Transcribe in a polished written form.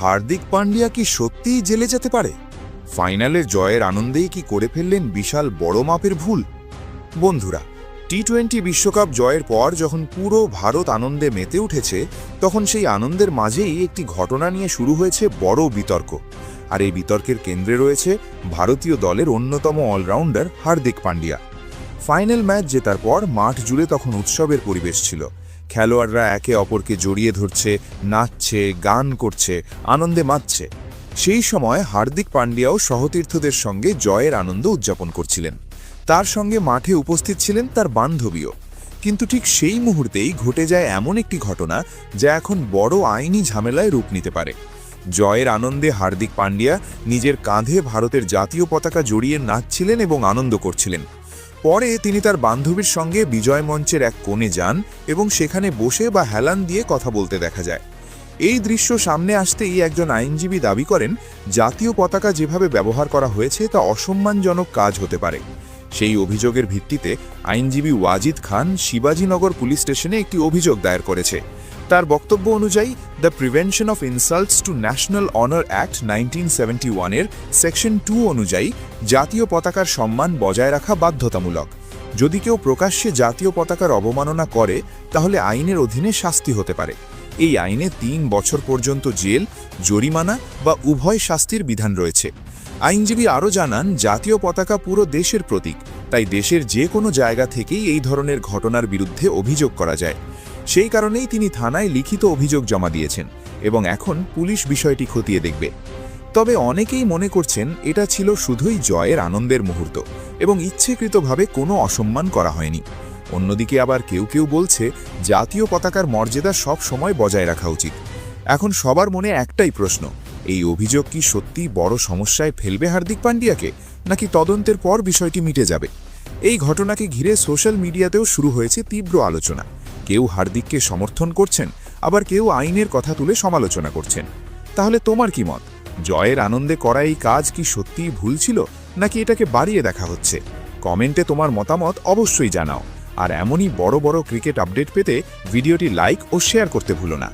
হার্দিক পান্ডিয়া কি সত্যিই জেলে যেতে পারে? ফাইনালের জয়ের আনন্দেই কি করে ফেললেন বিশাল বড় মাপের ভুল? বন্ধুরা, টি-20 বিশ্বকাপ জয়ের পর যখন পুরো ভারত আনন্দে মেতে উঠেছে, তখন সেই আনন্দের মাঝেই একটি ঘটনা নিয়ে শুরু হয়েছে বড় বিতর্ক। আর এই বিতর্কের কেন্দ্রে রয়েছে ভারতীয় দলের অন্যতম all rounder Hardik Pandya. Final match জেতার পর মাঠ জুড়ে তখন উৎসবের পরিবেশ ছিল। খেলোয়াড়রা একে অপরকে জড়িয়ে ধরছে, নাচছে, গান করছে, আনন্দে মাতছে। সেই সময় হার্দিক পান্ডিয়াও সহতীর্থদের সঙ্গে জয়ের আনন্দ উদযাপন করছিলেন। তার সঙ্গে মাঠে উপস্থিত ছিলেন তার বান্ধবীও। কিন্তু ঠিক সেই মুহূর্তেই ঘটে যায় এমন একটি ঘটনা যা এখন বড় আইনি ঝামেলায় রূপ নিতে পারে। জয়ের আনন্দে হার্দিক পান্ডিয়া নিজের কাঁধে ভারতের জাতীয় পতাকা জড়িয়ে নাচছিলেন এবং আনন্দ করছিলেন। পরে তিনি তার বান্ধবীর সঙ্গে বিজয় মঞ্চের এক কোণে যান এবং সেখানে বসে বা হেলান দিয়ে কথা বলতে দেখা যায়। এই দৃশ্য সামনে আসতেই একজন আইনজীবী দাবি করেন, জাতীয় পতাকা যেভাবে ব্যবহার করা হয়েছে তা অসম্মানজনক কাজ হতে পারে। সেই অভিযোগের ভিত্তিতে আইনজীবী ওয়াজিদ খান শিবাজীনগর পুলিশ স্টেশনে একটি অভিযোগ দায়ের করেছে। তার বক্তব্য অনুযায়ী the prevention of insults to national honour act 1971 এর সেকশন 2 অনুযায়ী জাতীয় পতাকার সম্মান বজায় রাখা বাধ্যতামূলক। যদি কেউ প্রকাশ্যে জাতীয় পতাকার অবমাননা করে, তাহলে আইনের অধীনে শাস্তি হতে পারে। এই আইনে 3 বছর পর্যন্ত জেল, জরিমানা বা উভয় শাস্তির বিধান রয়েছে। আইনজীবী আরও জানান, জাতীয় পতাকা পুরো দেশের প্রতীক, তাই দেশের যে কোনো জায়গা থেকেই এই ধরনের ঘটনার বিরুদ্ধে অভিযোগ করা যায়। সেই কারণেই তিনি থানায় লিখিত অভিযোগ জমা দিয়েছেন এবং এখন পুলিশ বিষয়টি খতিয়ে দেখবে। তবে অনেকেই মনে করছেন এটা ছিল শুধুই জয়ের আনন্দের মুহূর্ত এবং ইচ্ছেকৃতভাবে কোনো অসম্মান করা হয়নি। অন্যদিকে আবার কেউ কেউ বলছে, জাতীয় পতাকার মর্যাদা সব সময় বজায় রাখা উচিত। এখন সবার মনে একটাই প্রশ্ন, এই অভিযোগ কি সত্যি বড় সমস্যায় ফেলবে হার্দিক পান্ডিয়াকে, নাকি তদন্তের পর বিষয়টি মিটে যাবে? এই ঘটনাকে ঘিরে সোশ্যাল মিডিয়াতেও শুরু হয়েছে তীব্র আলোচনা। কেউ হার্দিককে সমর্থন করছেন, আবার কেউ আইনের কথা তুলে সমালোচনা করছেন। তাহলে তোমার কি মত? জয়ের আনন্দে করা এই কাজ কি সত্যিই ভুল ছিল, নাকি এটাকে বাড়িয়ে দেখা হচ্ছে? কমেন্টে তোমার মতামত অবশ্যই জানাও। আর এমনই বড় বড় ক্রিকেট আপডেট পেতে ভিডিওটি লাইক ও শেয়ার করতে ভুলো না।